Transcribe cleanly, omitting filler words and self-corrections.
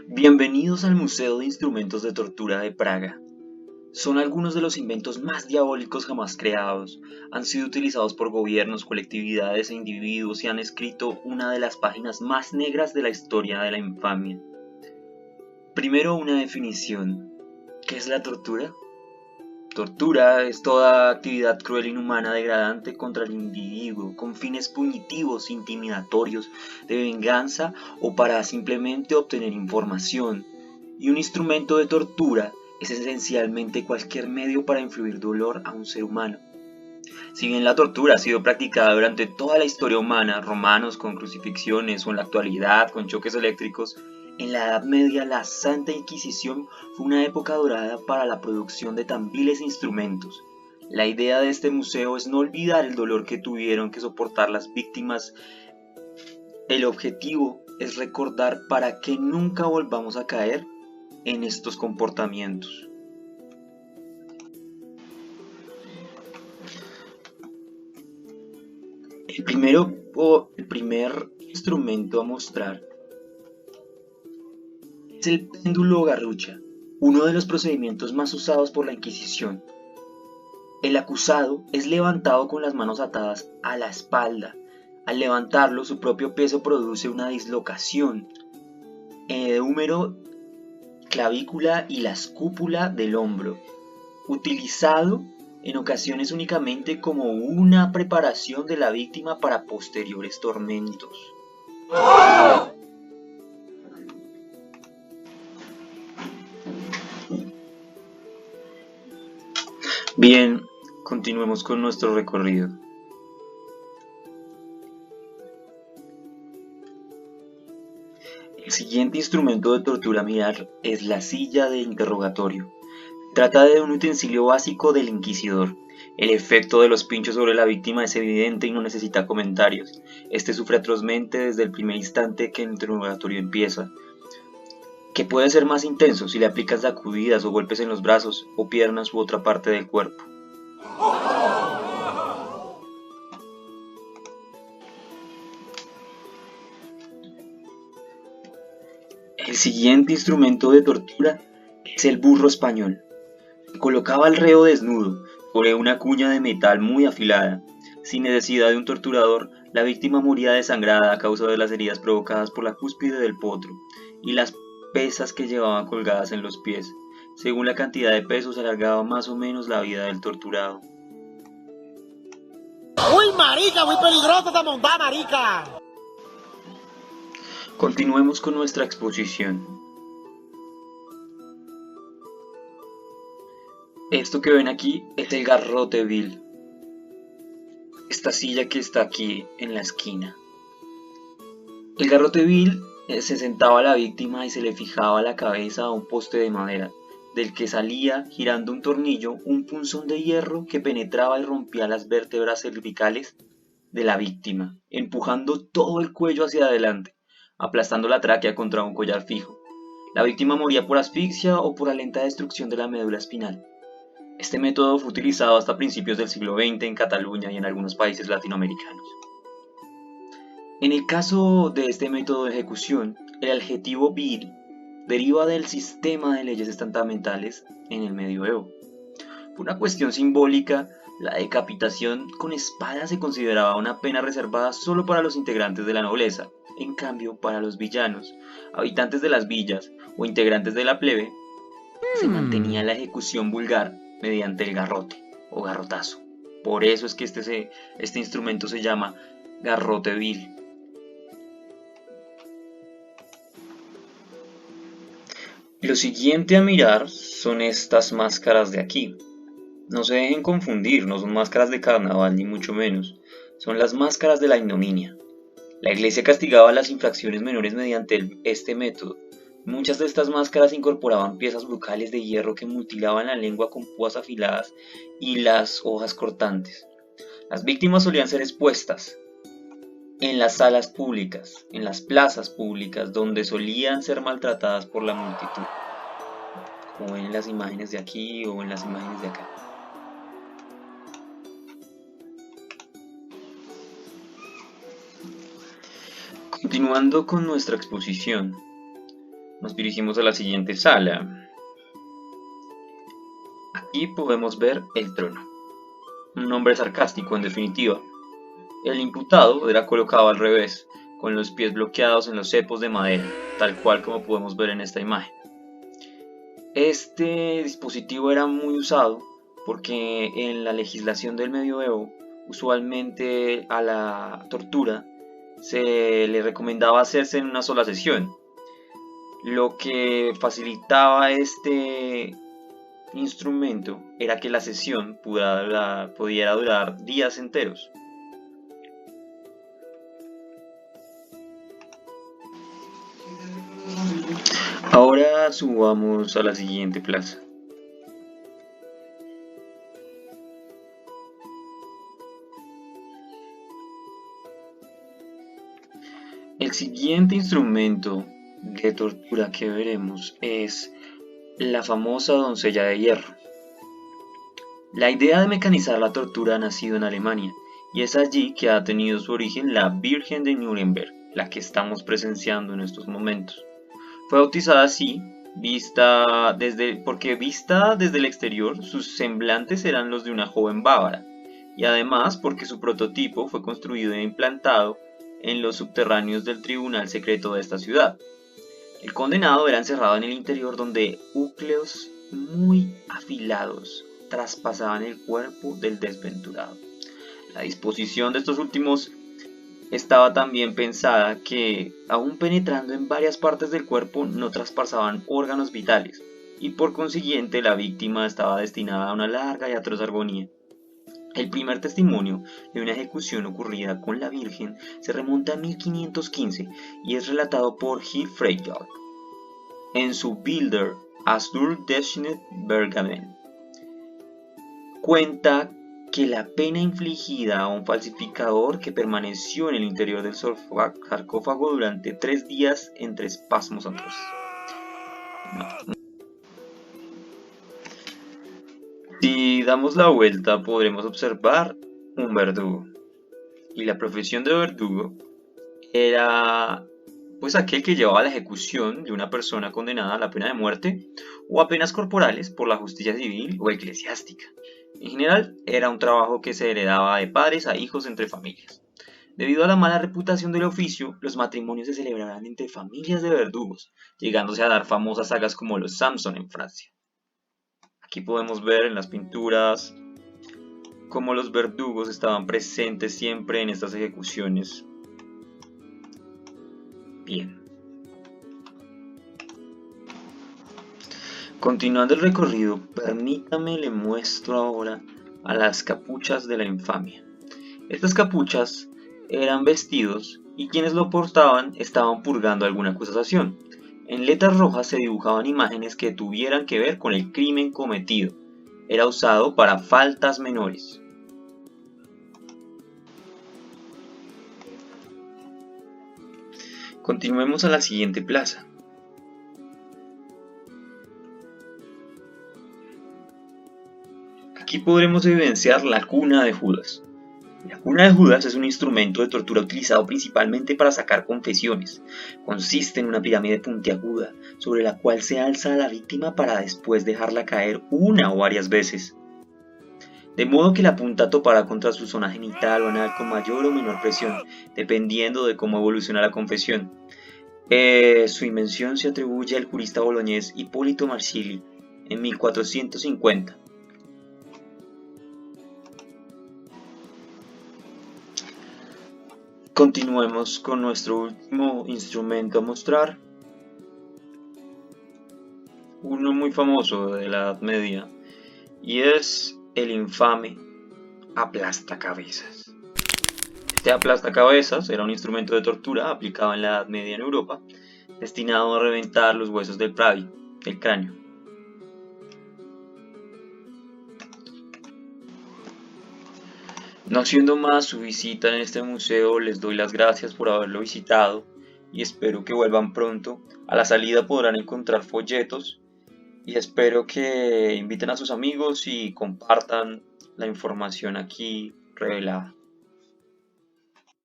Bienvenidos al Museo de Instrumentos de Tortura de Praga. Son algunos de los inventos más diabólicos jamás creados. Han sido utilizados por gobiernos, colectividades e individuos y han escrito una de las páginas más negras de la historia de la infamia. Primero, una definición. ¿Qué es la tortura? Tortura es toda actividad cruel, inhumana, degradante contra el individuo, con fines punitivos, intimidatorios, de venganza o para simplemente obtener información. Y un instrumento de tortura es esencialmente cualquier medio para infligir dolor a un ser humano. Si bien la tortura ha sido practicada durante toda la historia humana, romanos con crucifixiones o en la actualidad con choques eléctricos, en la Edad Media la Santa Inquisición fue una época dorada para la producción de tan viles instrumentos. La idea de este museo es no olvidar el dolor que tuvieron que soportar las víctimas. El objetivo es recordar para que nunca volvamos a caer en estos comportamientos. El primer instrumento a mostrar es el péndulo garrucha, uno de los procedimientos más usados por la Inquisición. El acusado es levantado con las manos atadas a la espalda. Al levantarlo, su propio peso produce una dislocación de húmero, clavícula y la escúpula del hombro, utilizado en ocasiones únicamente como una preparación de la víctima para posteriores tormentos. Bien, continuemos con nuestro recorrido. El siguiente instrumento de tortura a mirar es la silla de interrogatorio. Trata de un utensilio básico del inquisidor. El efecto de los pinchos sobre la víctima es evidente y no necesita comentarios. Este sufre atrozmente desde el primer instante que el interrogatorio empieza, que puede ser más intenso si le aplicas sacudidas o golpes en los brazos o piernas u otra parte del cuerpo. El siguiente instrumento de tortura es el burro español. Colocaba al reo desnudo sobre una cuña de metal muy afilada. Sin necesidad de un torturador, la víctima moría desangrada a causa de las heridas provocadas por la cúspide del potro y las pesas que llevaban colgadas en los pies. Según la cantidad de pesos, alargaba más o menos la vida del torturado. ¡Uy, marica! ¡Muy peligrosa esta montada, marica! Continuemos con nuestra exposición. Esto que ven aquí es el garrote vil. Esta silla que está aquí en la esquina. El garrote vil se sentaba a la víctima y se le fijaba la cabeza a un poste de madera, del que salía, girando un tornillo, un punzón de hierro que penetraba y rompía las vértebras cervicales de la víctima, empujando todo el cuello hacia adelante, aplastando la tráquea contra un collar fijo. La víctima moría por asfixia o por la lenta destrucción de la médula espinal. Este método fue utilizado hasta principios del siglo XX en Cataluña y en algunos países latinoamericanos. En el caso de este método de ejecución, el adjetivo vir deriva del sistema de leyes estamentales en el medioevo. Por una cuestión simbólica, la decapitación con espada se consideraba una pena reservada solo para los integrantes de la nobleza. En cambio, para los villanos, habitantes de las villas o integrantes de la plebe, se mantenía la ejecución vulgar mediante el garrote o garrotazo. Por eso es que este instrumento se llama garrote vil. Lo siguiente a mirar son estas máscaras de aquí. No se dejen confundir, no son máscaras de carnaval ni mucho menos, son las máscaras de la ignominia. La iglesia castigaba las infracciones menores mediante este método. Muchas de estas máscaras incorporaban piezas bucales de hierro que mutilaban la lengua con púas afiladas y las hojas cortantes. Las víctimas solían ser expuestas en las salas públicas, en las plazas públicas, donde solían ser maltratadas por la multitud, como en las imágenes de aquí o en las imágenes de acá. Continuando con nuestra exposición, Nos dirigimos a la siguiente sala. Aquí podemos ver el trono. Un nombre sarcástico en definitiva. El imputado era colocado al revés, con los pies bloqueados en los cepos de madera, tal cual como podemos ver en esta imagen. Este dispositivo era muy usado porque en la legislación del medioevo, usualmente a la tortura se le recomendaba hacerse en una sola sesión, lo que facilitaba este instrumento era que la sesión pudiera durar días enteros. Ahora subamos a la siguiente plaza. El siguiente instrumento de tortura que veremos es la famosa doncella de hierro. La idea de mecanizar la tortura ha nacido en Alemania, y es allí que ha tenido su origen la Virgen de Nuremberg, la que estamos presenciando en estos momentos. Fue bautizada así, porque vista desde el exterior, sus semblantes eran los de una joven bávara, y además porque su prototipo fue construido e implantado en los subterráneos del tribunal secreto de esta ciudad. El condenado era encerrado en el interior donde úcleos muy afilados traspasaban el cuerpo del desventurado. La disposición de estos últimos estaba también pensada que, aún penetrando en varias partes del cuerpo, no traspasaban órganos vitales, y por consiguiente la víctima estaba destinada a una larga y atroz agonía. El primer testimonio de una ejecución ocurrida con la Virgen se remonta a 1515 y es relatado por Gil Freytag en su Bilder Astur Deschnet Bergamen. Cuenta que la pena infligida a un falsificador que permaneció en el interior del sarcófago durante 3 días entre espasmos atroces. Si damos la vuelta podremos observar un verdugo, y la profesión de verdugo era pues aquel que llevaba la ejecución de una persona condenada a la pena de muerte o a penas corporales por la justicia civil o eclesiástica. En general era un trabajo que se heredaba de padres a hijos entre familias. Debido a la mala reputación del oficio, los matrimonios se celebraban entre familias de verdugos, llegándose a dar famosas sagas como los Samson en Francia. Aquí podemos ver en las pinturas cómo los verdugos estaban presentes siempre en estas ejecuciones. Bien. Continuando el recorrido, permítame le muestro ahora a las capuchas de la infamia. Estas capuchas eran vestidos y quienes lo portaban estaban purgando alguna acusación. En letras rojas se dibujaban imágenes que tuvieran que ver con el crimen cometido. Era usado para faltas menores. Continuemos a la siguiente plaza. Aquí podremos evidenciar la cuna de Judas. La cuna de Judas es un instrumento de tortura utilizado principalmente para sacar confesiones. Consiste en una pirámide puntiaguda sobre la cual se alza a la víctima para después dejarla caer una o varias veces, de modo que la punta topará contra su zona genital o anal con mayor o menor presión, dependiendo de cómo evoluciona la confesión. Su invención se atribuye al jurista boloñés Hipólito Marsili en 1450. Continuemos con nuestro último instrumento a mostrar, uno muy famoso de la Edad Media, y es el infame aplastacabezas. Este aplastacabezas era un instrumento de tortura aplicado en la Edad Media en Europa, destinado a reventar los huesos del cráneo. No siendo más su visita en este museo, les doy las gracias por haberlo visitado y espero que vuelvan pronto. A la salida podrán encontrar folletos y espero que inviten a sus amigos y compartan la información aquí revelada.